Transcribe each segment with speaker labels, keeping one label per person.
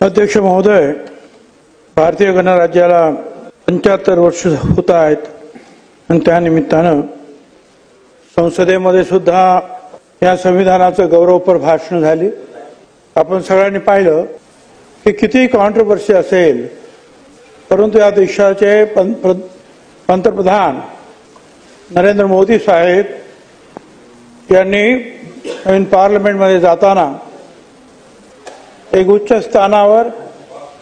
Speaker 1: अध्यक्ष महोदय, भारतीय गणराज्याला 75 वर्ष होत आहेत आणि त्या निमित्तानं संसदेमध्ये सुद्धा या संविधानाचं गौरवपर भाषण झाली। आपण सगळ्यांनी पाहिलं की किती कॉन्ट्रोवर्सी असेल, परंतु या देशाचे पंतप्रधान नरेंद्र मोदी साहेब यांनी पार्लमेंटमध्ये जाताना एक उच्च स्थानावर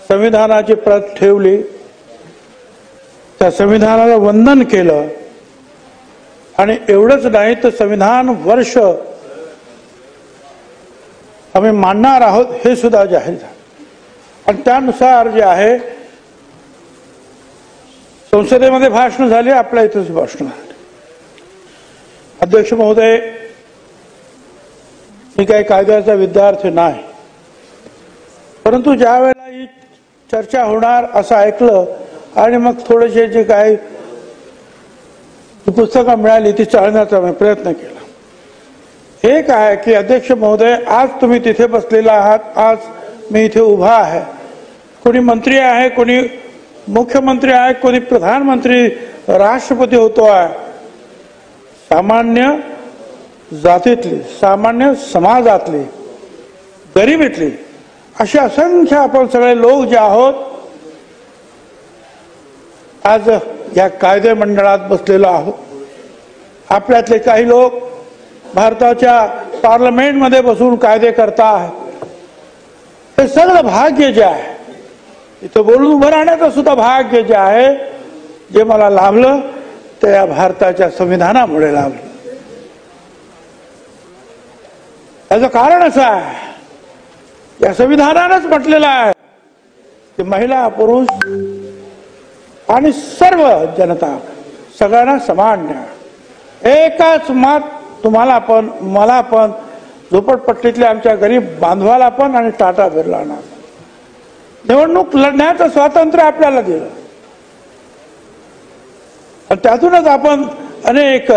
Speaker 1: संविधानाची प्रत ठेवली, त्या संविधानाला वंदन केलं आणि एवढंच नाही तर संविधान वर्ष आम्ही मानणार आहोत हे सुद्धा जाहीर झालं। आणि त्यानुसार जे आहे संसदेमध्ये भाषण झाली, आपल्या इथेच भाषण झाले। अध्यक्ष महोदय, मी काही कायद्याचा विद्यार्थी नाही, परंतु ज्या वेळेला ही चर्चा होणार असं ऐकलं आणि मग थोडेसे जे काही पुस्तकं मिळाली ती चाळण्याचा मी प्रयत्न केला। एक आहे की अध्यक्ष महोदय, आज तुम्ही तिथे बसलेला आहात, आज मी इथे उभा आहे, कोणी मंत्री आहे, कोणी मुख्यमंत्री आहे, कोणी प्रधानमंत्री राष्ट्रपती होतो आहे, सामान्य जातीतली, सामान्य समाजातली, गरिबीतली असे असंख्य आपण सगळे लोक जे आहोत आज या कायदे मंडळात बसलेलो आहोत। आपल्यातले काही लोक भारताच्या पार्लमेंटमध्ये बसून कायदे करता आहेत। हे सगळं भाग्य जे आहे, इथं बोलून उभं राहण्याचं सुद्धा भाग्य जे आहे, जे मला लाभलं ते या भारताच्या संविधानामुळे लाभलं। याचं कारण असं आहे, या संविधानानंच म्हटलेलं आहे की महिला, पुरुष आणि सर्व जनता सगळ्यांना समान न्याय, एकच मत तुम्हाला पण, मला पण, झोपडपट्टीतल्या आमच्या गरीब बांधवाला पण आणि टाटा बिर्लांना। निवडणूक लढण्याचं स्वातंत्र्य आपल्याला दिलं आणि त्यातूनच आपण अनेक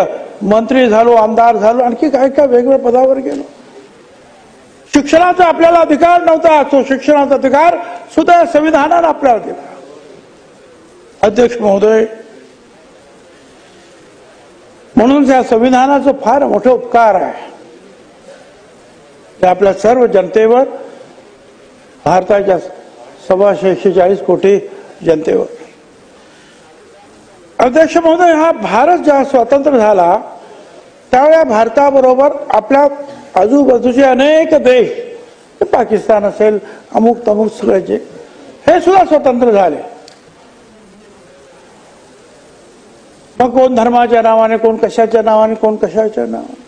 Speaker 1: मंत्री झालो, आमदार झालो, आणखी काय काय वेगवेगळ्या पदावर गेलो। शिक्षणाचा आपल्याला अधिकार नव्हता, तो शिक्षणाचा अधिकार सुद्धा संविधानाने आपल्याला दिला। अध्यक्ष महोदय, म्हणून या संविधानाचं फार मोठं उपकार आहे ते आपल्या सर्व जनतेवर, भारताच्या 146 कोटी जनतेवर। अध्यक्ष महोदय, हा भारत जेव्हा स्वतंत्र झाला त्यावेळेला भारताबरोबर आपल्या आजूबाजूचे अनेक देश, पाकिस्तान असेल, अमुक तमुक सगळ्याचे, हे सुद्धा स्वतंत्र झाले। मग कोण धर्माच्या नावाने, कोण कशाच्या नावाने, कोण कशाच्या नावाने,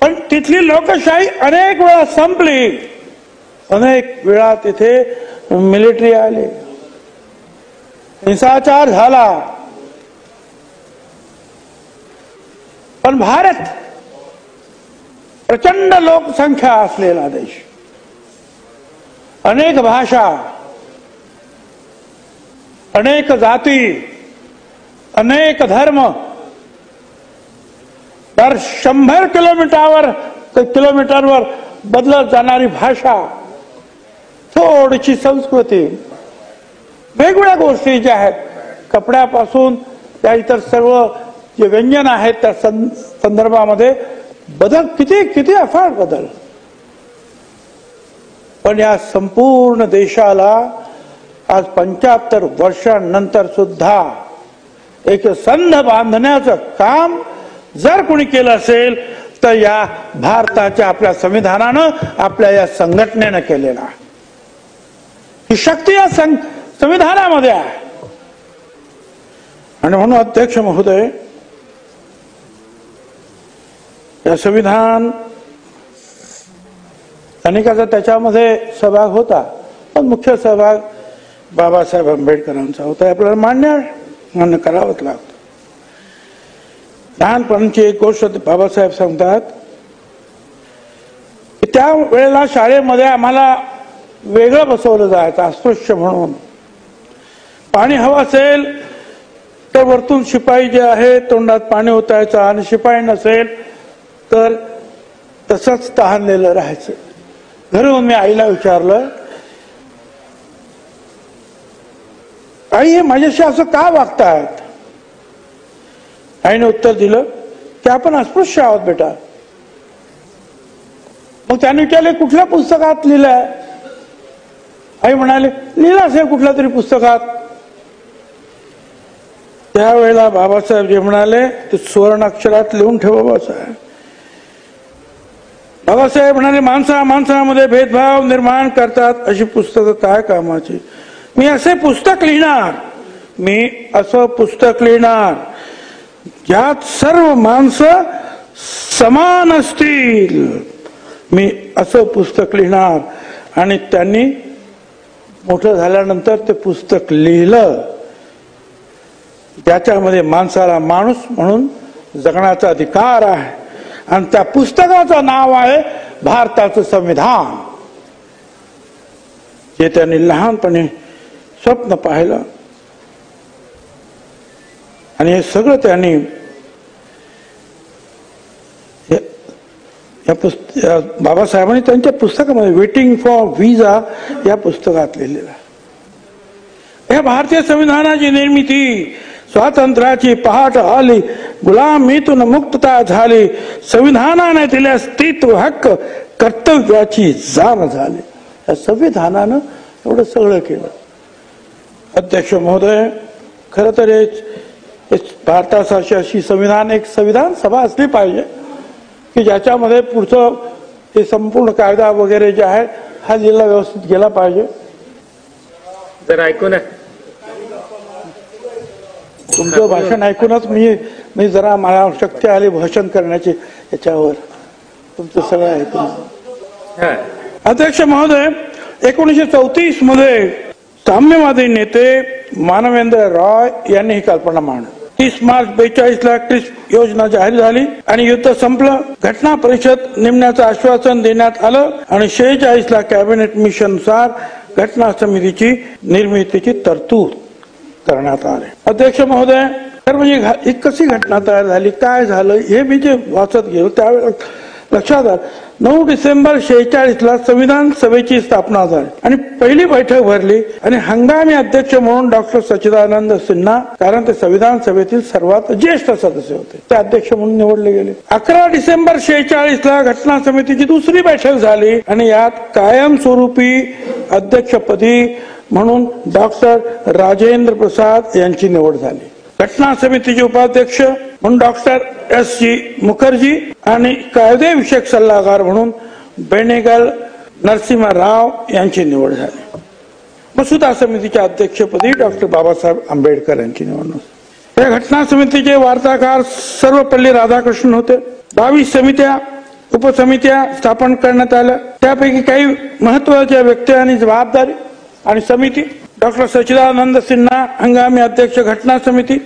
Speaker 1: पण तिथली लोकशाही अनेक वेळा संपली, अनेक वेळा तिथे मिलिटरी आले, हिंसाचार झाला, पण भारत प्रचंड लोकसंख्या असलेला देश, अनेक भाषा, अनेक जाती, अनेक धर्म, दर 100 किलोमीटरवर बदलत जाणारी भाषा, थोडीशी संस्कृती, वेगवेगळ्या गोष्टी ज्या आहेत, कपड्यापासून त्या इतर सर्व जे व्यंजन आहेत त्या संदर्भामध्ये बदल, किती किती अफाट बदल। पण या संपूर्ण देशाला आज 75 वर्षांनंतर सुद्धा एक संध बांधण्याचं काम जर कोणी केलं असेल तर या भारताच्या आपल्या संविधानानं, आपल्या या संघटनेनं केलेला आहे। ही शक्ती या संविधानामध्ये आहे। आणि म्हणून अध्यक्ष महोदय, या संविधान अनेकाचा त्याच्यामध्ये सहभाग होता, पण मुख्य सहभाग बाबासाहेब आंबेडकरांचा होता, आपल्याला मान्य करावंच लागतं। लहानपणाची एक गोष्ट बाबासाहेब सांगतात की त्या वेळेला शाळेमध्ये आम्हाला वेगळं बसवलं जायचं, अस्पृश्य म्हणून। पाणी हवं असेल तर वरतून शिपाई जे आहे तोंडात पाणी ओतायचं, आणि शिपाई नसेल तर तसंच तहानलेलं राहायचं। घरून मी आईला विचारलं आई हे माझ्याशी असं का वागतात? आईने उत्तर दिलं की आपण अस्पृश्य आहोत बेटा. मग त्याने विचारले कुठल्या पुस्तकात लिहिलंय? आई म्हणाले लिहिलं असेल कुठल्या तरी पुस्तकात. त्यावेळेला बाबासाहेब जे म्हणाले ते सुवर्ण अक्षरात लिहून ठेवा बाबासाहेब. बाबासाहेब म्हणाले माणसामध्ये भेदभाव निर्माण करतात अशी पुस्तकं काय कामाची. मी असे पुस्तक लिहिणार ज्यात सर्व माणसं समान असतील. मी असं पुस्तक लिहिणार. आणि त्यांनी मोठं झाल्यानंतर ते पुस्तक लिहिलं ज्याच्यामध्ये माणसाला माणूस म्हणून जगण्याचा अधिकार आहे. आणि त्या पुस्तकाचं नाव आहे भारताचं संविधान, जे त्यांनी लहानपणी स्वप्न पाहिलं. आणि हे सगळं त्यांनी बाबासाहेबांनी त्यांच्या पुस्तकामध्ये वेटिंग फॉर व्हिसा या पुस्तकात लिहिलेलं आहे. या भारतीय संविधानाची निर्मिती, स्वातंत्र्याची पहाट आली, गुलामीतून मुक्तता झाली, संविधानाने दिले अस्तित्व हक्क, कर्तव्याची जाण झाली. या संविधानानं एवढं सगळं केलं. अध्यक्ष महोदय, खरं तर भारतासारखी अशी एक संविधान सभा असली पाहिजे की ज्याच्यामध्ये पुढचं ते संपूर्ण कायदा वगैरे जे आहे हा जिल्हा व्यवस्थित गेला पाहिजे.
Speaker 2: तर ऐकू ना
Speaker 1: तुमचं भाषण ऐकूनच मी जरा मला शक्ती आली भाषण करण्याची. याच्यावर तुमचं सगळं ऐकून. अध्यक्ष महोदय, 1934 मध्ये साम्यवादी नेते मानवेंद्र रॉय यांनी ही कल्पना मांडली. 30 मार्च 42ला क्रिस्प योजना जाहीर झाली आणि युद्ध संपलं. घटना परिषद नेमण्याचं आश्वासन देण्यात आलं आणि 46ला कॅबिनेट मिशननुसार घटना समितीची निर्मितीची तरतूद करण्यात आली. अध्यक्ष महोदय, तर म्हणजे ही कशी घटना तयार झाली, काय झालं हे मी जे वाचत गेलो त्यावेळेला लक्षात आलं. 9 डिसेंबर 46ला संविधान सभेची स्थापना झाली आणि पहिली बैठक भरली आणि हंगामी अध्यक्ष म्हणून डॉक्टर सच्चिदानंद सिन्हा, कारण ते संविधान सभेतील सर्वात ज्येष्ठ सदस्य होते, ते अध्यक्ष म्हणून निवडले गेले. 11 डिसेंबर 46ला घटना समितीची दुसरी बैठक झाली आणि यात कायमस्वरूपी अध्यक्षपदी म्हणून डॉक्टर राजेंद्र प्रसाद यांची निवड झाली. घटना समितीचे उपाध्यक्ष म्हणून डॉक्टर S.G. मुखर्जी आणि कायदेविषयक सल्लागार म्हणून बेनेगल नरसिंह राव यांची निवड झाली. मसुदा समितीच्या अध्यक्षपदी डॉक्टर बाबासाहेब आंबेडकर यांची निवडणूक. या घटना समितीचे वार्ताकार सर्वपल्ली राधाकृष्णन होते. 22 समित्या उपसमित्या स्थापन करण्यात आल्या. त्यापैकी काही महत्वाच्या व्यक्ती आणि जबाबदारी आणि समिती: डॉक्टर सच्चिदानंद सिन्हा हंगामी अध्यक्ष घटना समिती,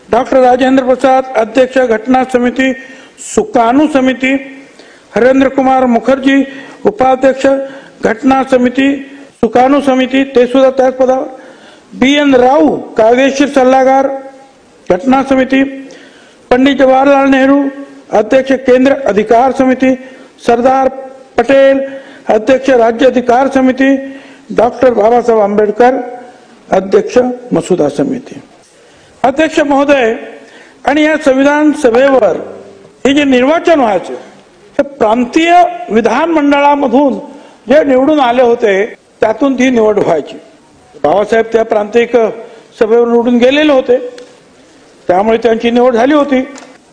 Speaker 1: डॉक्टर राजेंद्र प्रसाद अध्यक्ष घटना समिती सुकाणू समिती, हरेंद्र कुमार मुखर्जी उपाध्यक्ष घटना समिती सुकाणू समिती ते सुद्धा त्याच पदावर, B.N. राव कायदेशीर सल्लागार घटना समिती, पंडित जवाहरलाल नेहरू अध्यक्ष केंद्र अधिकार समिती, सरदार पटेल अध्यक्ष राज्य अधिकार समिती, डॉक्टर बाबासाहेब आंबेडकर अध्यक्ष मसुदा समिती. अध्यक्ष महोदय, आणि या संविधान सभेवर हे जे निर्वाचन व्हायचे हे प्रांतीय विधानमंडळामधून जे निवडून आले होते त्यातून ती निवड व्हायची. बाबासाहेब त्या प्रांतिक सभेवर निवडून गेलेले होते त्यामुळे त्यांची निवड झाली होती.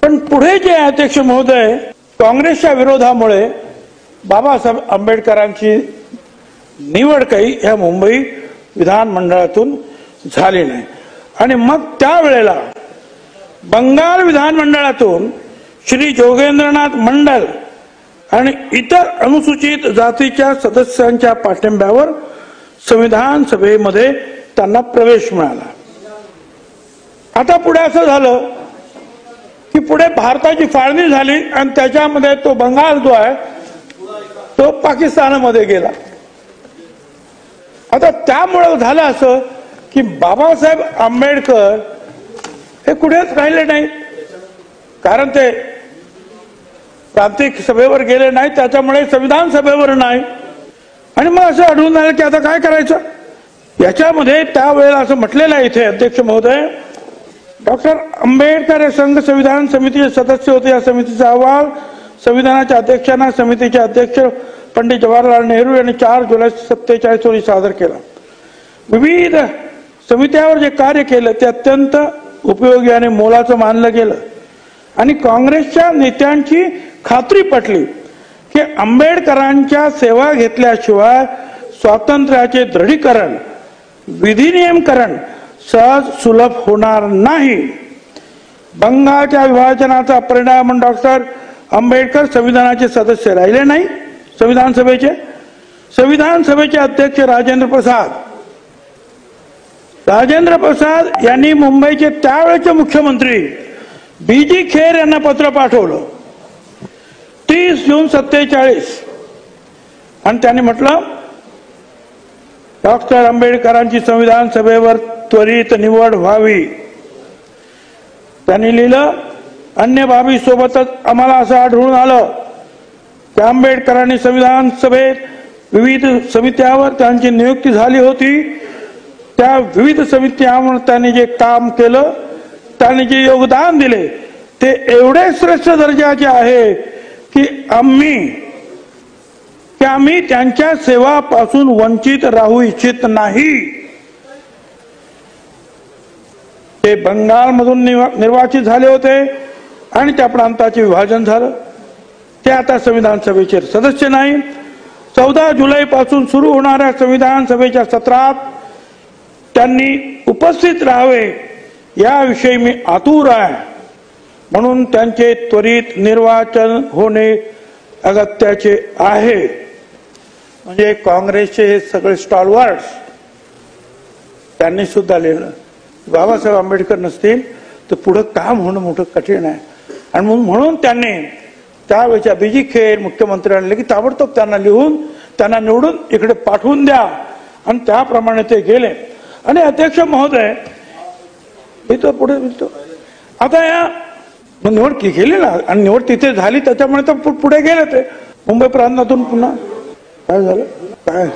Speaker 1: पण पुढे जे अध्यक्ष महोदय, काँग्रेसच्या विरोधामुळे बाबासाहेब आंबेडकरांची निवड काही ह्या मुंबई विधानमंडळातून झाली नाही. आणि मग त्यावेळेला बंगाल विधानमंडळातून श्री जोगेंद्रनाथ मंडल आणि इतर अनुसूचित जातीच्या सदस्यांच्या पाठिंब्यावर संविधान सभेमध्ये त्यांना प्रवेश मिळाला. आता पुढे असं झालं की पुढे भारताची फाळणी झाली आणि त्याच्यामध्ये तो बंगाल जो आहे तो पाकिस्तानमध्ये गेला. आता त्यामुळे झालं असं की बाबासाहेब आंबेडकर हे कुठेच राहिले नाही, कारण ते प्रांतिक सभेवर गेले नाही, त्याच्यामुळे संविधान सभेवर नाही. आणि मग असं आढळून आलं की आता काय करायचं. याच्यामध्ये त्यावेळेला असं म्हटलेलं आहे इथे अध्यक्ष महोदय, डॉक्टर आंबेडकर हे संघ संविधान समितीचे सदस्य होते. या समितीचा अहवाल संविधानाच्या अध्यक्षांना समितीचे अध्यक्ष पंडित जवाहरलाल नेहरू यांनी 4 जुलै 47 रोजी सादर केला. विविध समित्यावर जे कार्य केलं ते अत्यंत उपयोगी आणि मोलाचं मानलं गेलं आणि काँग्रेसच्या नेत्यांची खात्री पटली की आंबेडकरांच्या सेवा घेतल्याशिवाय स्वातंत्र्याचे दृढीकरण, विधिनियमकरण सहज सुलभ होणार नाही. बंगालच्या विभाजनाचा परिणाम म्हणून डॉक्टर आंबेडकर संविधानाचे सदस्य राहिले नाही. संविधान सभेचे अध्यक्ष राजेंद्र प्रसाद यांनी मुंबईचे त्यावेळेचे मुख्यमंत्री बी.जी. खेर यांना पत्र पाठवलं 30 जून 47 आणि त्यांनी म्हटलं डॉक्टर आंबेडकरांची संविधान सभेवर त्वरित निवड व्हावी. त्यांनी लिहिलं, अन्य बाबी सोबतच आम्हाला असं आढळून आलं की आंबेडकरांनी संविधान सभेत विविध समित्यावर त्यांची नियुक्ती झाली होती. त्या विविध समित्यांवर त्यांनी जे काम केलं, त्यांनी जे योगदान दिले ते एवढे श्रेष्ठ दर्जाचे आहे की आम्ही त्यांच्या सेवापासून वंचित राहू इच्छित नाही. ते बंगालमधून निर्वाचित झाले होते आणि त्या प्रांताचे विभाजन झालं. ते आता संविधान सभेचे सदस्य नाही. 14 जुलैपासून सुरू होणाऱ्या संविधान सभेच्या सत्रात त्यांनी उपस्थित राहावे याविषयी मी आतुर आहे. म्हणून त्यांचे त्वरित निर्वाचन होणे अगत्याचे आहे. म्हणजे काँग्रेसचे हे सगळे स्टॉलवर्ड्स त्यांनी सुद्धा लिहिलं बाबासाहेब आंबेडकर नसतील तर पुढे काम होणं मोठं कठीण आहे. आणि म्हणून त्यांनी त्यावेळेच्या बी.जी. खेर मुख्यमंत्र्यांनी की ताबडतोब त्यांना लिहून त्यांना निवडून इकडे पाठवून द्या आणि त्याप्रमाणे ते गेले. आणि अध्यक्ष महोदय इथं पुढे आता या निवड केली ना आणि निवड तिथे झाली त्याच्यामुळे तर पुढे गेले ते मुंबई प्रांतातून पुन्हा काय झालं काय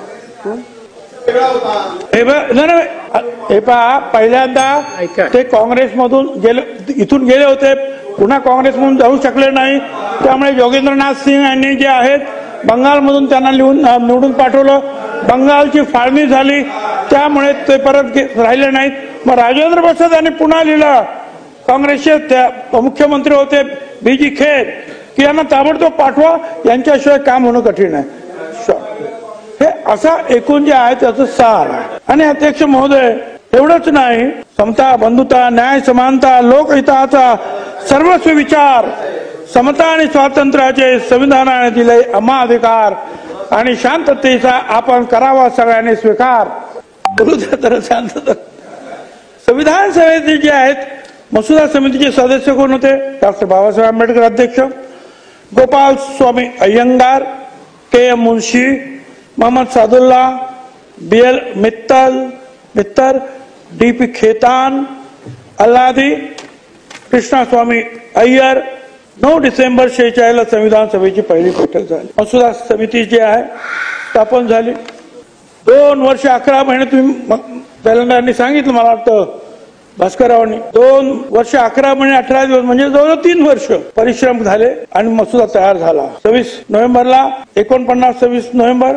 Speaker 1: हे पहा पहिल्यांदा ते काँग्रेसमधून गेले, इथून गेले होते, पुन्हा काँग्रेसमधून जाऊ शकले नाही. त्यामुळे योगेंद्रनाथ सिंग यांनी जे आहेत बंगालमधून त्यांना निवडून पाठवलं. बंगालची फाळणी झाली त्यामुळे ते परत राहिले नाहीत. मग राजेंद्र प्रसाद यांनी पुन्हा लिहिलं, काँग्रेसचे मुख्यमंत्री होते बी.जी. खेर की यांना ताबडतोब पाठवा, यांच्याशिवाय काम होणं कठीण आहे. हे असा एकूण जे आहे त्याचं सार आहे. आणि अध्यक्ष महोदय एवढंच नाही, समता, बंधुता, न्याय, समानता, लोकहिताचा सर्वस्व विचार, समता आणि स्वातंत्र्याचे संविधानाने दिले आम्हा अधिकार आणि शांततेचा आपण करावा सगळ्यांनी स्वीकार. बोलू द्या तर शांतता. संविधान समिती जे आहेत मसुदा समितीचे सदस्य कोण होते? डॉक्टर बाबासाहेब आंबेडकर अध्यक्ष, गोपाल स्वामी अय्यंगार, के.एम. मुंशी, मोहम्मद सादुल्ला, बी.एल. मित्तर, डी.पी. खेतान, अल्लादी, कृष्णास्वामी अय्यर. 9 डिसेंबर 46 संविधान सभेची पहिली बैठक झाली. मसुदा समिती जी आहे स्थापन झाली. 2 वर्ष 11 महिने तुम्ही पहिल्यांदा सांगितलं मला वाटतं भास्कररावांनी 2 वर्ष 11 महिने 18 दिवस म्हणजे जवळ 3 वर्ष परिश्रम झाले आणि मसुदा तयार झाला. 26 नोव्हेंबरला 26 नोव्हेंबर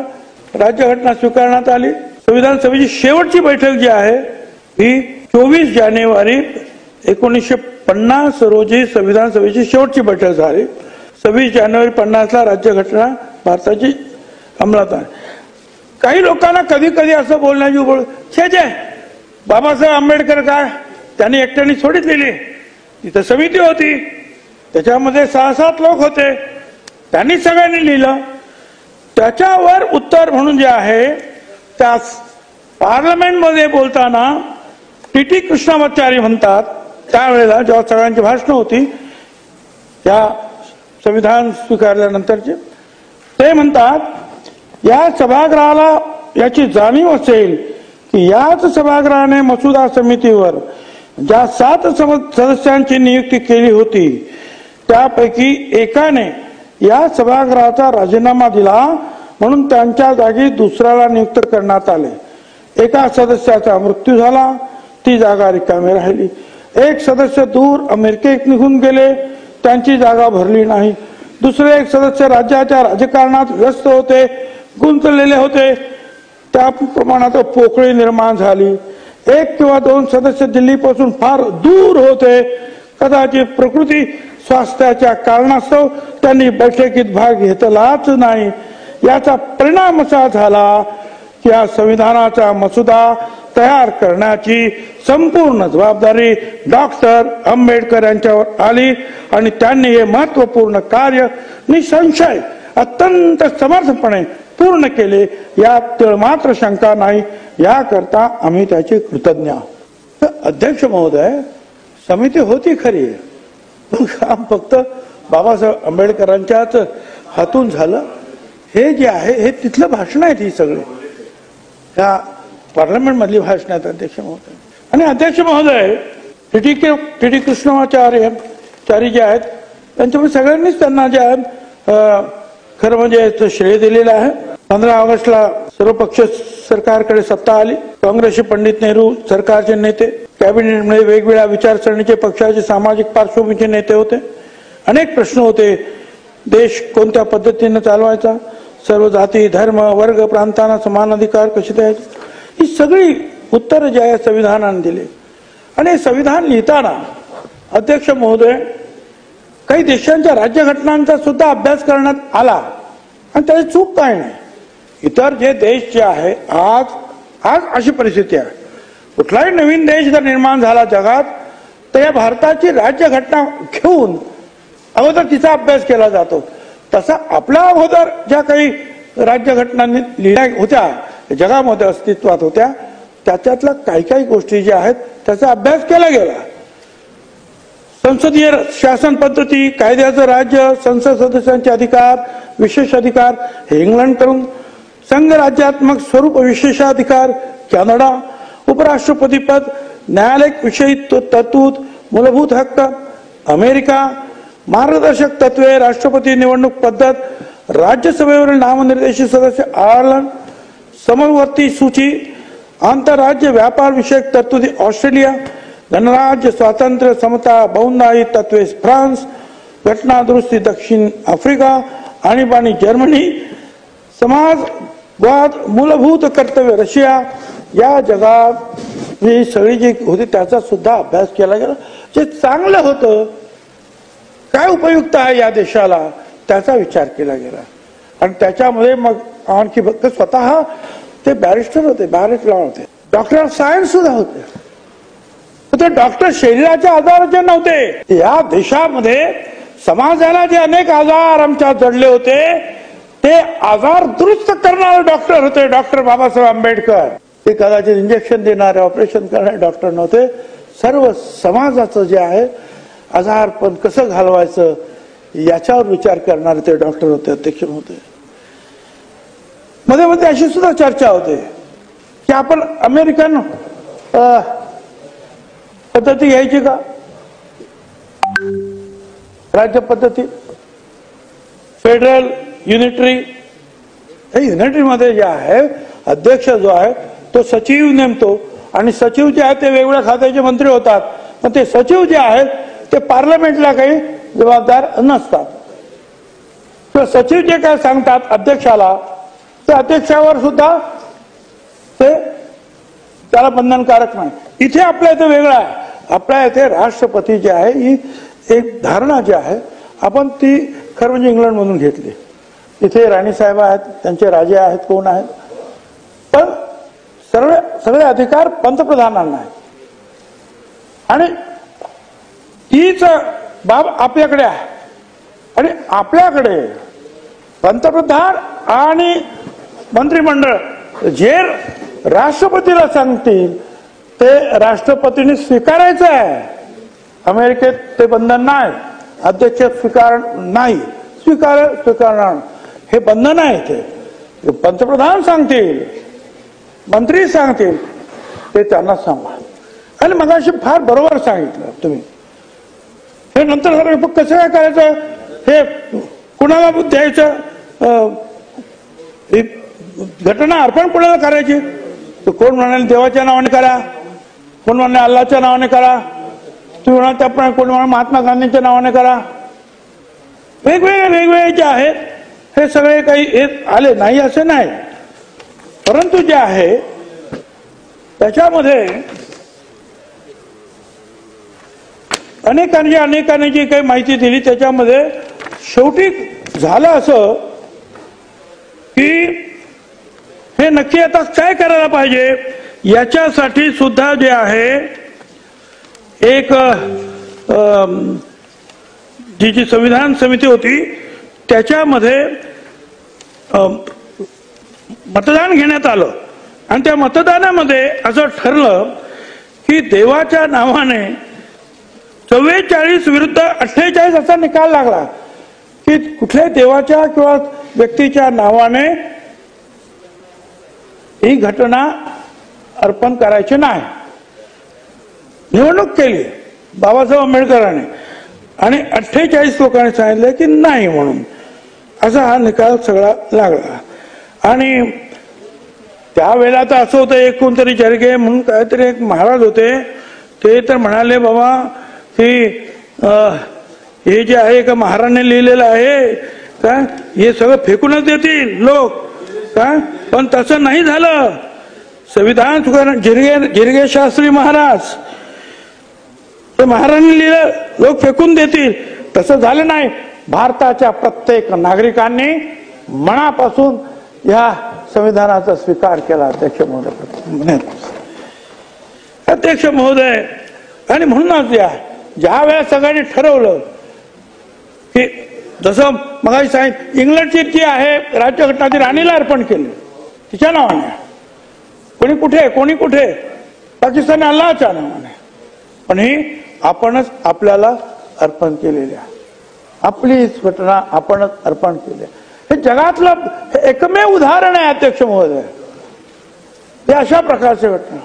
Speaker 1: राज्यघटना स्वीकारण्यात आली. संविधान सभेची शेवटची बैठक जी आहे ही 24 जानेवारी 1950 रोजी संविधान सभेची शेवटची बैठक झाली. 26 जानेवारी 50ला राज्यघटना भारताची अंमलात आली. काही लोकांना कधी कधी असं बोलण्याची उघड छे बाबासाहेब आंबेडकर काय त्यांनी एकट्याने थोडीच लिहिली, तिथं समिती होती त्याच्यामध्ये 6-7 लोक होते, त्यांनी सगळ्यांनी लिहिलं. त्याच्यावर उत्तर म्हणून जे आहे त्या पार्लमेंटमध्ये बोलताना टी.टी. कृष्णामाचारी म्हणतात, त्यावेळेला जेव्हा सगळ्यांची भाषणं होती त्या संविधान स्वीकारल्यानंतरचे, ते म्हणतात या सभागृहाला याची जाणीव असेल की याच सभागृहाने मसुदा समितीवर ज्या 7 सदस्यांची नियुक्ती केली होती त्यापैकी एकाने या सभागृहाचा राजीनामा दिला म्हणून त्यांच्या जागी दुसऱ्याला नियुक्त करण्यात आले. एका सदस्याचा मृत्यू झाला, ती जागा रिकामी राहिली. एक सदस्य दूर अमेरिकेत निघून गेले, त्यांची जागा भरली नाही. दुसरे एक सदस्य राज्याच्या राजकारणात व्यस्त होते, गुंतलेले होते, त्या प्रमाणात पोकळी निर्माण झाली. एक किंवा दोन सदस्य दिल्लीपासून फार दूर होते, कदाचित प्रकृती स्वास्थ्याच्या कारणास्तव त्यांनी बैठकीत भाग घेतलाच नाही. याचा परिणाम असा झाला की या संविधानाचा मसुदा तयार करण्याची संपूर्ण जबाबदारी डॉक्टर आंबेडकर यांच्यावर आली आणि त्यांनी हे महत्वपूर्ण कार्य निसंशय अत्यंत समर्थपणे पूर्ण केले, यात मात्र शंका नाही. याकरता आम्ही त्याचे कृतज्ञ आहोत. अध्यक्ष महोदय, समिती होती खरी, पण काम फक्त बाबासाहेब आंबेडकरांच्याच हातून झालं. हे जे आहे हे तिथलं भाषण आहेत, ही सगळे ह्या पार्लमेंट मधली भाषण आहेत अध्यक्ष महोदय. आणि अध्यक्ष महोदय टी कृष्णमाचार्य जे आहेत त्यांच्यामुळे सगळ्यांनीच त्यांना जे आहेत खरं म्हणजे श्रेय दिलेलं आहे. 15 ऑगस्टला सर्वपक्ष सरकारकडे सत्ता आली. काँग्रेसचे पंडित नेहरू सरकारचे नेते, कॅबिनेटमध्ये वेगवेगळ्या विचारसरणीचे पक्षाचे सामाजिक पार्श्वभूमीचे नेते होते. अनेक प्रश्न होते. देश कोणत्या पद्धतीने चालवायचा, सर्व जाती धर्म वर्ग प्रांतांना समान अधिकार कसे द्यायचे, ही सगळी उत्तरं जे आहे संविधानाने दिले. आणि संविधान लिहिताना अध्यक्ष महोदय काही देशांच्या राज्यघटनांचा सुद्धा अभ्यास करण्यात आला आणि त्याची चूक काय नाही. इतर जे देश जे आहे आज अशी परिस्थिती आहे, कुठलाही नवीन देश जर निर्माण झाला जगात तर या भारताची राज्यघटना घेऊन अगोदर तिचा अभ्यास केला जातो. तसा आपल्या अगोदर ज्या काही राज्यघटनांनी लिहिल्या होत्या जगामध्ये अस्तित्वात होत्या त्याच्यातल्या काही गोष्टी ज्या आहेत त्याचा अभ्यास केला गेला. संसदीय शासन पद्धती, कायद्याचं राज्य, संसद सदस्यांचे अधिकार, विशेष अधिकार हे इंग्लंडकडून, संघ राज्यात्मक स्वरूप विशेषाधिकार कॅनडा, उपराष्ट्रपती पद, न्यायालयिक विषयी तरतूद, मूलभूत हक्क अमेरिका, मार्गदर्शक तत्वे, राष्ट्रपती निवडणूक पद्धत, राज्यसभेवरील नामनिर्देशित सदस्य आयर्लंड, समवर्ती सूची, आंतरराज्य व्यापार विषयक तरतुदी ऑस्ट्रेलिया, गणराज्य स्वातंत्र्य समता बहुमताही तत्वे फ्रान्स, घटना दुरुस्ती दक्षिण आफ्रिका, आणीबाणी जर्मनी, समाजवाद मूलभूत कर्तव्य रशिया. या जगात ही सगळी जी होती त्याचा सुद्धा अभ्यास केला गेला. जे चांगलं होतं, काय उपयुक्त आहे या देशाला त्याचा विचार केला गेला. आणि त्याच्यामध्ये मग आणखी फक्त स्वतः ते बॅरिस्टर होते, बॅरिस्टर होते, डॉक्टर ऑफ सायन्स सुद्धा होते. ते डॉक्टर शरीराचे आजार जे नव्हते. या देशामध्ये समाजाला जे अनेक आजार आमच्या जडले होते ते आजार दुरुस्त करणारे डॉक्टर होते डॉक्टर बाबासाहेब आंबेडकर. ते कदाचित इंजेक्शन देणारे, ऑपरेशन करणारे डॉक्टर नव्हते. सर्व समाजाचं जे आहे आजार पण कसं घालवायचं याच्यावर विचार करणारे ते डॉक्टर होते अध्यक्ष महोदय. मध्ये मध्ये अशी सुद्धा चर्चा होते की आपण अमेरिकन पद्धती घ्यायची का, राज्य पद्धती, फेडरल युनिटरी. हे युनिटरी मध्ये जे आहे अध्यक्ष जो आहे तो सचिव नेमतो आणि सचिव जे आहेत ते वेगवेगळ्या खात्याचे मंत्री होतात. पण ते सचिव जे आहेत ते पार्लमेंटला काही जबाबदार नसतात. तर सचिव जे काय सांगतात अध्यक्षाला ते अध्यक्षावर सुद्धा ते त्याला बंधनकारक नाही. इथे आपल्या इथे वेगळं आहे. आपल्या इथे राष्ट्रपती जे आहे ही एक धारणा जी आहे आपण ती खरं म्हणजे इंग्लंड मधून घेतली. इथे राणी साहेब आहेत, त्यांचे राजे आहेत, कोण आहेत, पण सगळे अधिकार पंतप्रधानांना आहेत. आणि तीच बाब आपल्याकडे आहे. आणि आपल्याकडे पंतप्रधान आणि मंत्रिमंडळ जे राष्ट्रपतीला सांगतील ते राष्ट्रपतीने स्वीकारायचं आहे. अमेरिकेत ते बंधन नाही, अध्यक्ष नाही स्वीकारणार हे बंधन आहे. ते पंतप्रधान सांगतील, मंत्री सांगतील ते त्यांना सांगा. आणि मगाशी फार बरोबर सांगितलं तुम्ही. हे नंतर कसं काय करायचं, हे कुणाला द्यायचं, घटना अर्पण कुणाला करायची, तर कोण म्हणाले देवाच्या नावाने करा, कोण म्हणाले अल्लाच्या नावाने करा, तुम्ही म्हणाल त्याप्रमाणे कोण म्हणाल महात्मा गांधींच्या नावाने करा. वेगवेगळे जे आहेत हे सगळे काही हे आले नाही असे नाही, परंतु जे आहे त्याच्यामध्ये अनेकांनी जी काही माहिती दिली त्याच्यामध्ये शेवटी झालं असं की हे नक्की आता काय करायला पाहिजे याच्यासाठी सुद्धा जे आहे एक जी संविधान समिती होती त्याच्यामध्ये मतदान घेण्यात आलं आणि त्या मतदानामध्ये असं ठरलं की देवाच्या नावाने 44 विरुद्ध 48 असा निकाल लागला की कुठल्याही देवाच्या किंवा व्यक्तीच्या नावाने ही घटना अर्पण करायची नाही. निवडणूक केली बाबासाहेब आंबेडकरांनी आणि 48 लोकांनी सांगितलं की नाही म्हणून, असा हा निकाल सगळा लागला. आणि त्यावेळेला तर असं होतं एक कोणतरी जरगे म्हणून काहीतरी एक महाराज होते, ते तर म्हणाले बाबा की हे जे आहे का महाराजांनी लिहिलेलं आहे काय हे सगळं फेकूनच देतील लोक काय, पण तसं नाही झालं. संविधान जिरगे शास्त्री महाराज ते महाराजांनी लिहिलं लोक फेकून देतील, तसं झालं नाही. भारताच्या प्रत्येक नागरिकांनी मनापासून या संविधानाचा स्वीकार केला. अध्यक्ष महोदय आणि म्हणूनच ज्या वेळेस सगळ्यांनी ठरवलं की जसं मगाशी सांगितलं इंग्लंडची जी आहे राज्यघटना ती राणीला अर्पण केली तिच्या नावाने, कोणी कुठे पाकिस्तान अल्लाच्या नावाने, पण ही आपणच आपल्याला अर्पण केलेली आहे. आपली घटना आपणच अर्पण केली. हे जगातलं एकमेव उदाहरण आहे अध्यक्ष महोदय. हे अशा प्रकारची घटना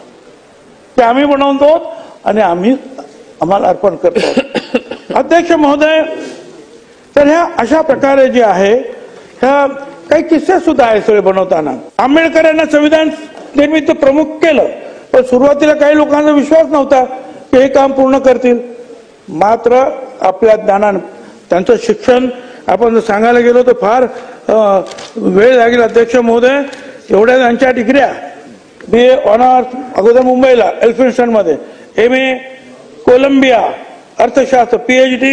Speaker 1: ते आम्ही बनवतो आणि आम्हाला अर्पण करतो. अध्यक्ष महोदय, तर ह्या अशा प्रकारे जे आहे ह्या काही किस्से सुद्धा आहे सगळे बनवताना. आंबेडकर यांना संविधान निर्मित प्रमुख केलं, पण सुरुवातीला काही लोकांचा विश्वास नव्हता की हे काम पूर्ण करतील. मात्र आपल्या ज्ञानानं त्यांचं शिक्षण आपण सांगायला गेलो तर फार वेळ लागेल अध्यक्ष महोदय. एवढ्या त्यांच्या डिग्र्या BA ऑनर्स अगोदर मुंबईला एल्फिन्स्टन मध्ये, MA कोलंबिया अर्थशास्त्र, PhD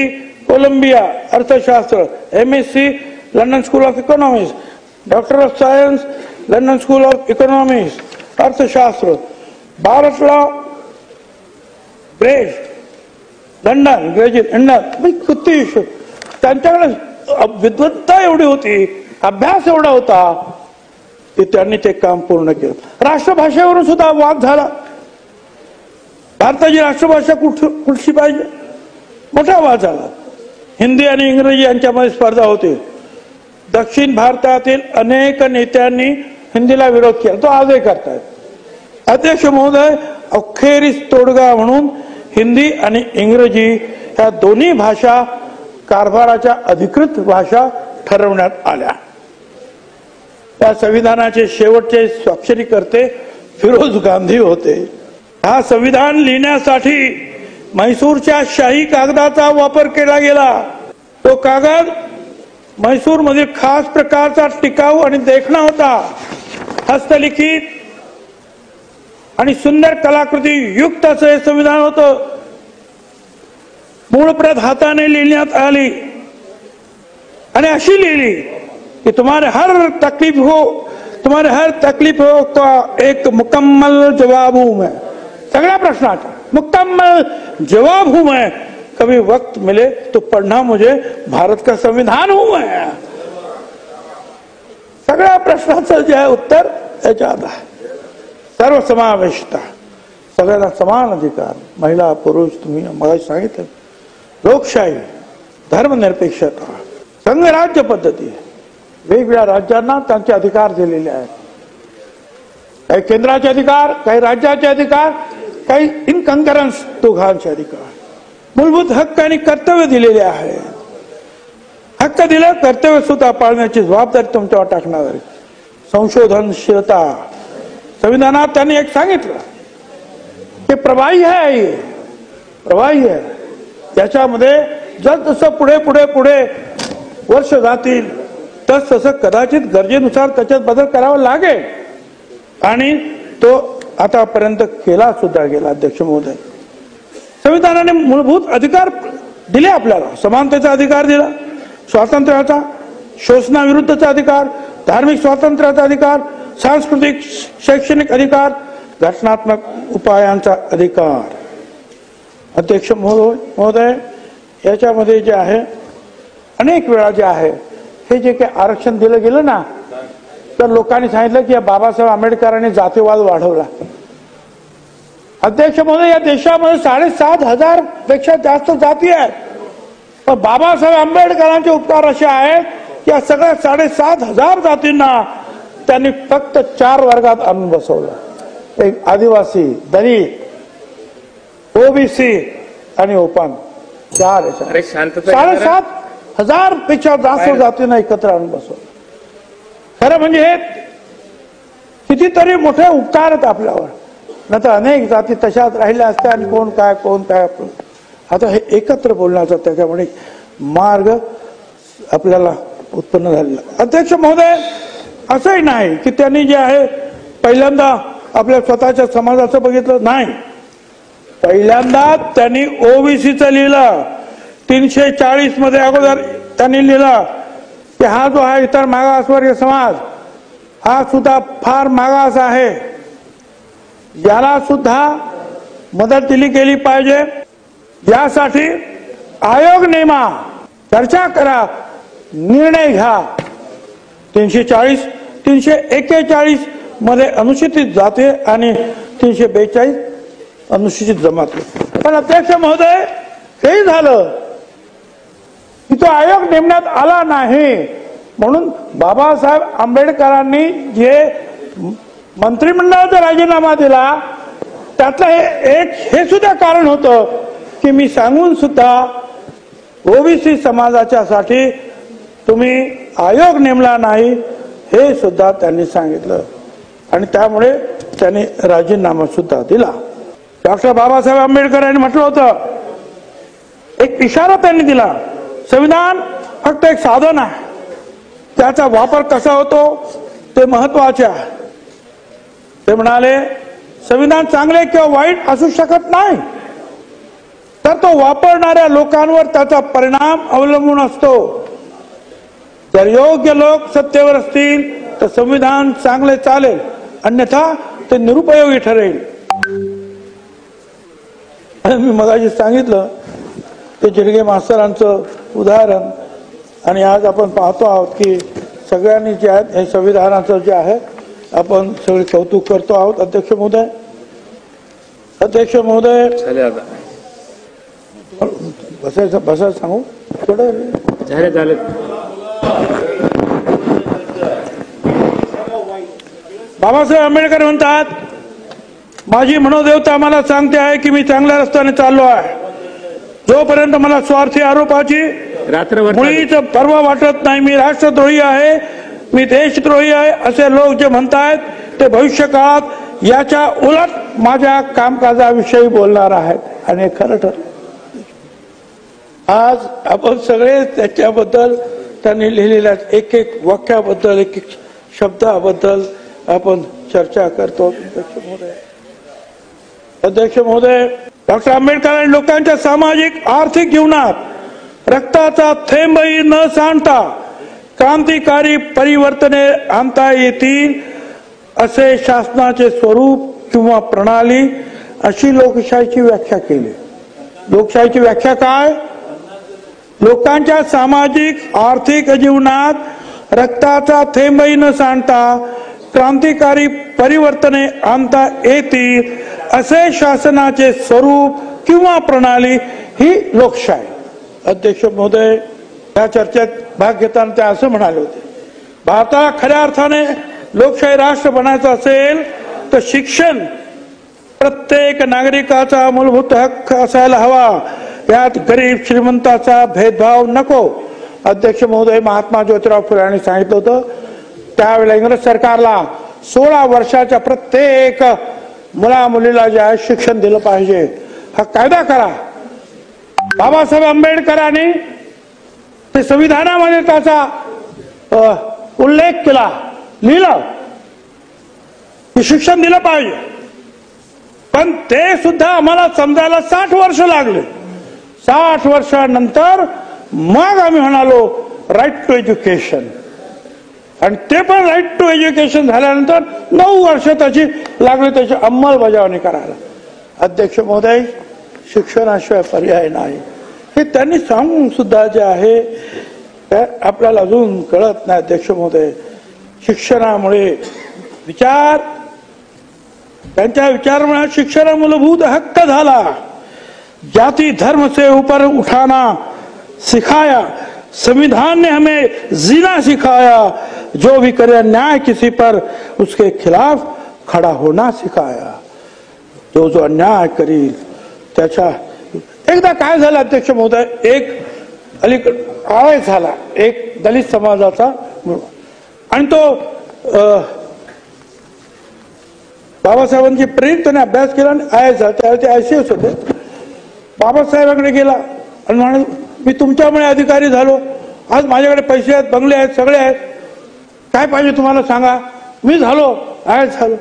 Speaker 1: कोलंबिया अर्थशास्त्र, MSc London school of economics, doctor of science London school of economics अर्थशास्त्र, भारत लॉ ब्रेस्ट लंडन ग्रॅज्युएट इंडियन. किती त्यांच्याकडे विद्वत्ता एवढी होती, अभ्यास एवढा होता की त्यांनी ते काम पूर्ण केलं. राष्ट्रभाषेवरून सुद्धा वाद झाला. भारताची राष्ट्रभाषा कुठची पाहिजे मोठा वाद झाला. हिंदी आणि इंग्रजी यांच्यामध्ये स्पर्धा होती. दक्षिण भारतातील अनेक नेत्यांनी हिंदीला विरोध केला, तो आजही करतायत. अध्यक्ष महोदय, अखेरीस तोडगा म्हणून हिंदी आणि इंग्रजी ह्या दोन्ही भाषा कारभाराच्या अधिकृत भाषा ठरवण्यात आल्या. त्या संविधानाचे शेवटचे स्वाक्षरीकर्ते फिरोज गांधी होते. हा संविधान लिहिण्यासाठी म्हैसूरच्या शाही कागदाचा वापर केला गेला. तो कागद म्हैसूर मध्ये खास प्रकारचा टिकाऊ आणि देखणा होता. हस्तलिखित आणि सुंदर कलाकृती युक्त असं हे संविधान होतं. मूळ प्रत हाताने लिहिण्यात आली आणि अशी लिहिली कि तुम्हारे हर तकलीफ हो तो एक मुकम्मल जवाब हूं मैं. सगळ्या प्रश्नाचा मुकम्मल जवाब हूं मैं. कभी वक्त मिले तो पढ़ना मुझे भारत का संविधान हूं मैं. सगळ्या प्रश्नाचं जे आहे उत्तर याच्यात आहे. सर्वसमावेशता, सगळ्यांना समान अधिकार, महिला पुरुष, तुम्ही मला सांगितलं, लोकशाही, धर्मनिरपेक्षता, संघराज्य पद्धती, वेगवेगळ्या राज्यांना त्यांचे अधिकार दिलेले आहेत. काही केंद्राचे अधिकार, काही राज्याचे अधिकार, काही इन कंकरन्स दोघांचे अधिकार. मूलभूत हक्क आणि कर्तव्य दिलेले आहेत. हक्क दिलं, कर्तव्य सुद्धा पाळण्याची जबाबदारी तुमच्यावर टाकणार आहे. संशोधनशीलता, संविधानात त्यांनी एक सांगितलं की प्रवाही आहे, हे प्रवाही आहे. याच्यामध्ये जसजसं पुढे पुढे पुढे वर्ष जातील तस तसं कदाचित गरजेनुसार त्याच्यात बदल करावा लागेल आणि तो आतापर्यंत केला सुद्धा गेला. अध्यक्ष महोदय, संविधानाने मूलभूत अधिकार दिले आपल्याला. समानतेचा अधिकार दिला, स्वातंत्र्याचा, शोषणाविरुद्धचा अधिकार, धार्मिक स्वातंत्र्याचा अधिकार, सांस्कृतिक शैक्षणिक अधिकार, घटनात्मक उपायांचा अधिकार. अध्यक्ष महोदय, याच्यामध्ये जे आहे अनेक वेळा जे आहे हे जे काही आरक्षण दिलं गेलं ना, तर लोकांनी सांगितलं की बाबासाहेब आंबेडकरांनी जातीवाद वाढवला. अध्यक्ष महोदय, या देशामध्ये 7,500 पेक्षा जास्त जाती आहेत, पण बाबासाहेब आंबेडकरांचे उपकार असे आहेत की या सगळ्या 7,500 जातींना त्यांनी फक्त 4 वर्गात आणून बसवलं. एक आदिवासी, दलित, ओबीसी आणि ओपन. 7,500 पेक्षा जास्त जातींना एकत्र आणून बसवलं. खरं म्हणजे हे कितीतरी मोठे उपकार आहेत आपल्यावर. नाही तर अनेक जाती तशाच राहिल्या असत्या आणि कोण काय आता हे एकत्र बोलण्याचा त्याच्यामुळे मार्ग आपल्याला उत्पन्न झालेला. अध्यक्ष महोदय, असंही नाही की त्यांनी जे आहे पहिल्यांदा आपल्या स्वतःच्या समाजाचं बघितलं नाही. पहिल्यांदा त्यांनी ओबीसीचं लिहिलं. 340 मध्ये अगोदर त्यांनी लिहिलं की हा जो आहे इतर मागासवर्गीय समाज हा सुद्धा फार मागास आहे, याला सुद्धा मदत दिली गेली पाहिजे. यासाठी आयोग नेमा, चर्चा करा, निर्णय घ्या. 340, 341 मध्ये अनुसूचित जाती आणि 342 अनुसूचित जमाती. पण अध्यक्ष महोदय, हे झालं की तो आयोग नेमण्यात आला नाही. म्हणून बाबासाहेब आंबेडकरांनी जे मंत्रिमंडळाचा राजीनामा दिला त्यातलं हे सुद्धा कारण होतं की मी सांगून सुद्धा ओबीसी समाजाच्या साठी तुम्ही आयोग नेमला नाही, हे सुद्धा त्यांनी सांगितलं आणि त्यामुळे त्यांनी राजीनामा सुद्धा दिला. डॉक्टर बाबासाहेब आंबेडकर यांनी म्हटलं होतं, एक इशारा त्यांनी दिला, संविधान फक्त एक साधन आहे, त्याचा वापर कसा होतो ते महत्वाचे आहे. ते म्हणाले, संविधान चांगले किंवा वाईट असू शकत नाही, तर तो वापरणाऱ्या लोकांवर त्याचा परिणाम अवलंबून असतो. जर योग्य लोक सत्तेवर असतील तर संविधान चांगले चालेल, अन्यथा ते निरुपयोगी ठरेल. मी मगाशी सांगितलं ते जिरगे मास्तरांचं उदाहरण आणि आज आपण पाहतो आहोत की सगळ्यांनी जे आहे हे संविधानाचं जे आहे आपण सगळे कौतुक करतो आहोत. अध्यक्ष महोदय, बसायचं सांगू थोडं
Speaker 2: झाले.
Speaker 1: बाबासाहेब आंबेडकर म्हणतात, माझी मनोदेवता मला सांगते आहे की मी चांगल्या रस्त्याने चाललो आहे. जोपर्यंत मला स्वार्थी आरोपाची मुळीच पर्वा वाटत नाही, मी राष्ट्रद्रोही आहे, मी देशद्रोही आहे असे लोक जे म्हणतायत ते भविष्य काळात याच्या उलट माझ्या कामकाजाविषयी बोलणार आहेत आणि खरं ठरलं. आज आपण सगळे त्याच्याबद्दल त्यांनी लिहिलेल्या एक एक वाक्याबद्दल, एक एक शब्दाबद्दल आपण चर्चा करतो. अध्यक्ष महोदय, डॉक्टर आंबेडकरांनी लोकांच्या सामाजिक आर्थिक जीवनात रक्ताचा थेंबही न सांडता क्रांतिकारी परिवर्तने आणता येतील असे शासनाचे स्वरूप किंवा प्रणाली अशी लोकशाहीची व्याख्या केली. लोकशाहीची व्याख्या काय? लोकांच्या सामाजिक आर्थिक जीवनात रक्ताचा थेंबही न सांडता क्रांतिकारी परिवर्तने आणता येतील असे शासनाचे स्वरूप किंवा प्रणाली ही लोकशाही. अध्यक्ष महोदय, या चर्चेत भाग घेताना ते असं म्हणाले होते, भारताला खऱ्या अर्थाने लोकशाही राष्ट्र बनायचं असेल तर शिक्षण प्रत्येक नागरिकाचा मूलभूत हक्क असायला हवा, यात गरीब श्रीमंताचा भेदभाव नको. अध्यक्ष महोदय, महात्मा ज्योतिराव फुले यांनी सांगितलं होतं, त्यावेळेला इंग्रज सरकारला 16 वर्षाच्या प्रत्येक मुला मुलीला जे आहे शिक्षण दिलं पाहिजे हा कायदा करा. बाबासाहेब आंबेडकरांनी ते संविधानामध्ये त्याचा उल्लेख केला, लिहिलं की शिक्षण दिलं पाहिजे. पण ते सुद्धा आम्हाला समजायला 60 वर्ष लागले. 60 वर्षानंतर मग आम्ही म्हणालो राईट टू एज्युकेशन, आणि ते पण राईट टू एज्युकेशन झाल्यानंतर 9 वर्ष त्याची लागली त्याची अंमलबजावणी करायला. अध्यक्ष महोदय, शिक्षणाशिवाय पर्याय नाही हे त्यांनी सांगून सुद्धा जे आहे ते आपल्याला अजून कळत नाही. अध्यक्ष महोदय, शिक्षणामुळे विचार, त्यांच्या विचारामुळे शिक्षण मूलभूत हक्क झाला. जाति धर्म से ऊपर उठाना सिखाया, संविधान ने हमें जीना सिखाया, जो भी करे अन्याय किसी पर उसके खिलाफ खड़ा होना सिखाया. जो जो अन्याय करील त्याच्या. एकदा काय झालं अध्यक्ष महोदय, एक अलीकडे झाला एक दलित समाजाचा, आणि तो बाबासाहेबांची प्रेरित त्याने अभ्यास केला आणि आय झाला. त्यावेळी ते ICS होते. बाबासाहेबांकडे गेला आणि म्हणाले मी तुमच्यामुळे अधिकारी झालो, आज माझ्याकडे पैसे आहेत, बंगले आहेत, सगळे आहेत, काय पाहिजे तुम्हाला सांगा. मी झालो, आय झालो.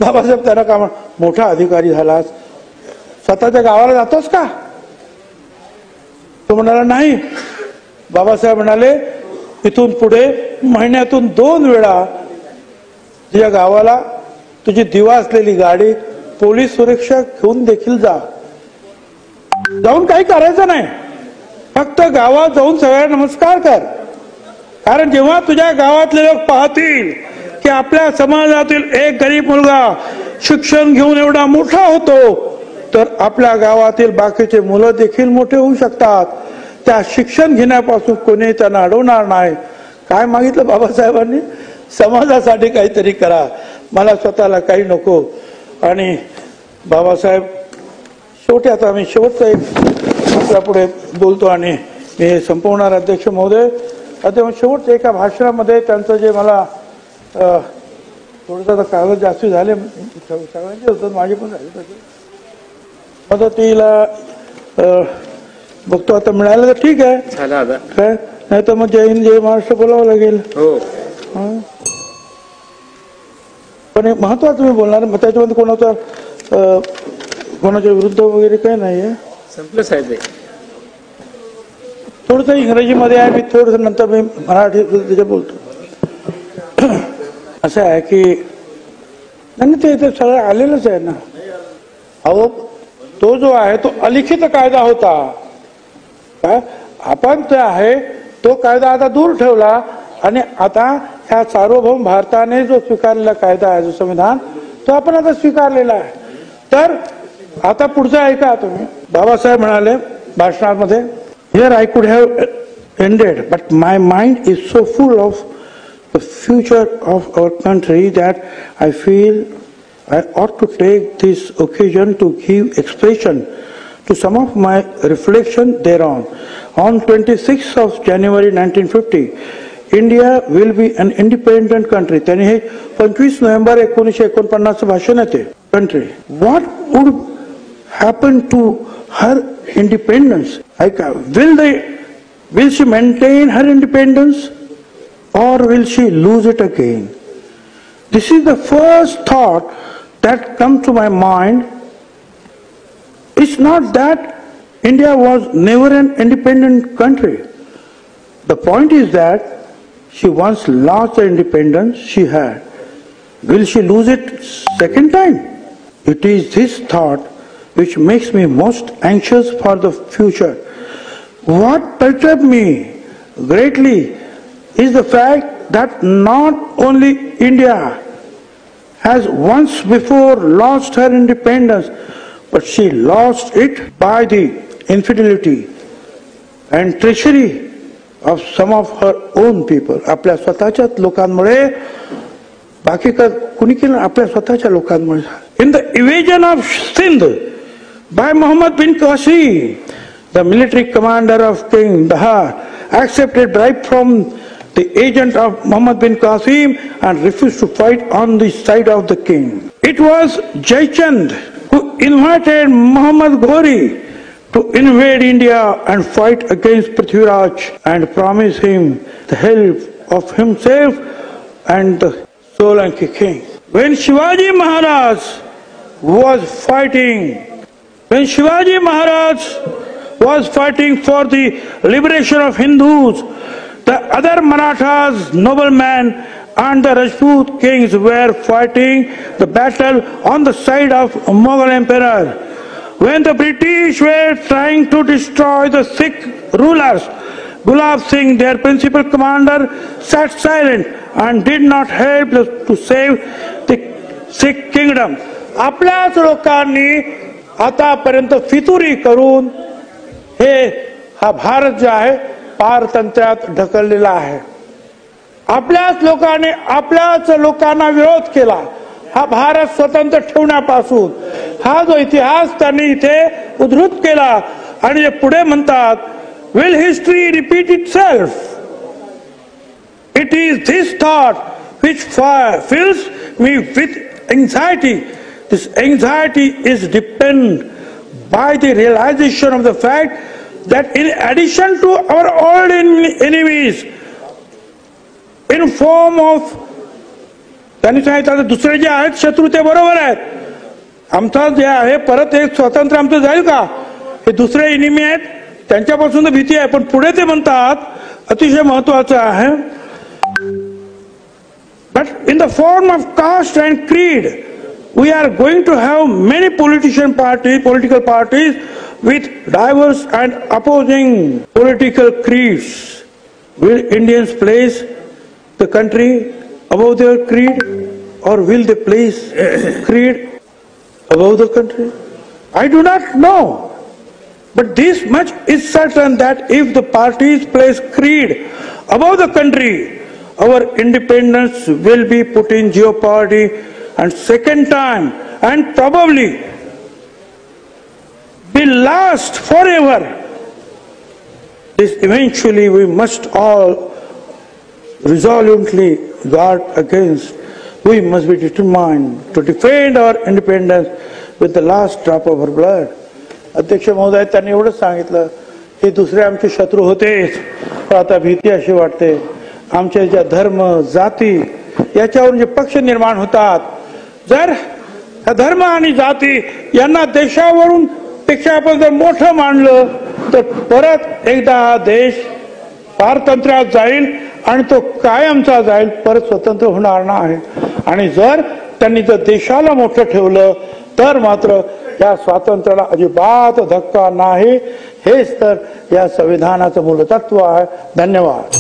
Speaker 1: बाबासाहेब त्यांना का मोठा अधिकारी झालास, स्वतःच्या गावाला जातोस का. तो म्हणाला नाही. बाबासाहेब म्हणाले इथून पुढे महिन्यातून 2 वेळा तुझ्या गावाला तुझी दिवा असलेली गाडी पोलीस सुरक्षा घेऊन देखील जा. जाऊन काही करायचं नाही, फक्त गावात जाऊन सगळ्यांना नमस्कार कर. कारण जेव्हा तुझ्या गावातले लोक पाहतील की आपल्या समाजातील एक गरीब मुलगा शिक्षण घेऊन एवढा मोठा होतो, तर आपल्या गावातील बाकीचे मुलं देखील मोठे होऊ शकतात. त्या शिक्षण घेण्यापासून कोणी त्यांना अडवणार नाही. काय मागितलं बाबासाहेबांनी, समाजासाठी काहीतरी करा, मला स्वतःला काही नको. आणि बाबासाहेब शेवटी, आता मी शेवटचा एक आपल्या पुढे बोलतो आणि मी हे संपवणार अध्यक्ष महोदय. आता शेवटच्या एका भाषणामध्ये त्यांचं जे मला थोडंसं कागद जास्त झाले, सगळ्यांचे होतं, माझे पण झाले, त्याचे मदतीला बघतो. आता मिळालं तर ठीक आहे, काय नाही तर मग जय हिंद जय महाराष्ट्र बोलावं लागेल. पण एक महत्वाचं मी बोलणार, मग त्याच्यामध्ये कोणाच्या विरुद्ध वगैरे काही नाही आहे.
Speaker 2: संपलं साहेब.
Speaker 1: थोडंसं इंग्रजीमध्ये आहे, मी थोडंसं नंतर मी मराठी त्याच्या बोलतो. असं आहे की नाही, ते सगळं आलेलंच आहे ना. अहो, तो जो आहे तो अलिखित कायदा होता. काय आपण ते आहे तो कायदा आता दूर ठेवला आणि आता ह्या सार्वभौम भारताने जो स्वीकारलेला कायदा आहे, जो संविधान, तो आपण आता स्वीकारलेला आहे. तर आता पुढचं ऐका तुम्ही. बाबासाहेब म्हणाले भाषणामध्ये, here I could have ended but my mind is so full of the future of our country that I feel I ought to take this occasion to give expression to some of my reflection thereon. On 26th of January 1950, India will be an independent country. त्याने हे 25 November 1949 भाषण आहे. Country. What would happen to her independence? Will she maintain her independence or will she lose it again? This is the first thought that comes to my mind. It's not that India was never an independent country. The point is that she once lost the independence she had. Will she lose it second time? It is this thought which makes me most anxious for the future. What perturbs me greatly is the fact that not only India has once before lost her independence, but she lost it by the infidelity and treachery of some of her own people. आपल्या स्वतःच्याच लोकांमुळे, बाकी का कुणी केलं, आपल्या स्वतःच्या लोकांमुळे. In the invasion of Sindh by Muhammad bin Qasim, the military commander of King Dahar accepted bribe from the agent of Muhammad bin Qasim, and refused to fight on the side of the king. It was Jaichand who invited Muhammad Ghori to invade India and fight against Prithviraj and promise him the help of himself and the Solanki king. When Shivaji Maharaj was fighting for the liberation of Hindus, the other Marathas, noblemen and the Rajput kings were fighting the battle on the side of Mughal emperor. When the British were trying to destroy the Sikh rulers, Gulab Singh, their principal commander, sat silent and did not help to save the Sikh kingdom. आपल्याच लोकांनी आतापर्यंत फितुरी करून हा भारत जो आहे पारतंत्र्यात ढकललेला आहे. आपल्याच लोकांना विरोध केला. हा भारत स्वतंत्र ठेवण्यापासून हा जो इतिहास त्यांनी इथे उद्धृत केला आणि जे पुढे म्हणतात, will history repeat itself? It is this thought which fills me with anxiety. This anxiety is dependent by the realization of the fact that in addition to our old enemies in form of, त्यांनी सांगितलं दुसरे जे आहेत शत्रू ते बरोबर आहेत, आमचा जे आहे परत एक स्वातंत्र्य आमचं जाईल का, हे दुसरे एनिमी आहेत त्यांच्यापासून तर भीती आहे. पण पुढे ते म्हणतात अतिशय महत्वाचं आहे, but in the form of caste and creed we are going to have many political parties with diverse and opposing political creeds. Will Indians place the country above their creed, or will they place creed above the country? I do not know, but this much is certain that if the parties place creed above the country, our independence will be put in jeopardy, and second time, and probably be last forever. This eventually we must all resolutely guard against. We must be determined to defend our independence with the last drop of our blood. अध्यक्ष महोदय, त्यांनी एवढंच सांगितलं हे दुसरे आमचे शत्रू होतेच, पण आता भीती अशी वाटते आमच्या ज्या धर्म जाती याच्यावरून जे पक्ष निर्माण होतात, जर धर्म आणि जाती यांना देशावरून पेक्षा आपण जर मोठं मानलं तर परत एकदा हा देश पारतंत्र्यात जाईल आणि तो कायमचा जाईल, परत स्वतंत्र होणार नाही. आणि जर त्यांनी जर देशाला मोठं ठेवलं तर मात्र या स्वातंत्र्याला अजिबात धक्का नाही. हेच तर या संविधानाचं मूलतत्व आहे. धन्यवाद.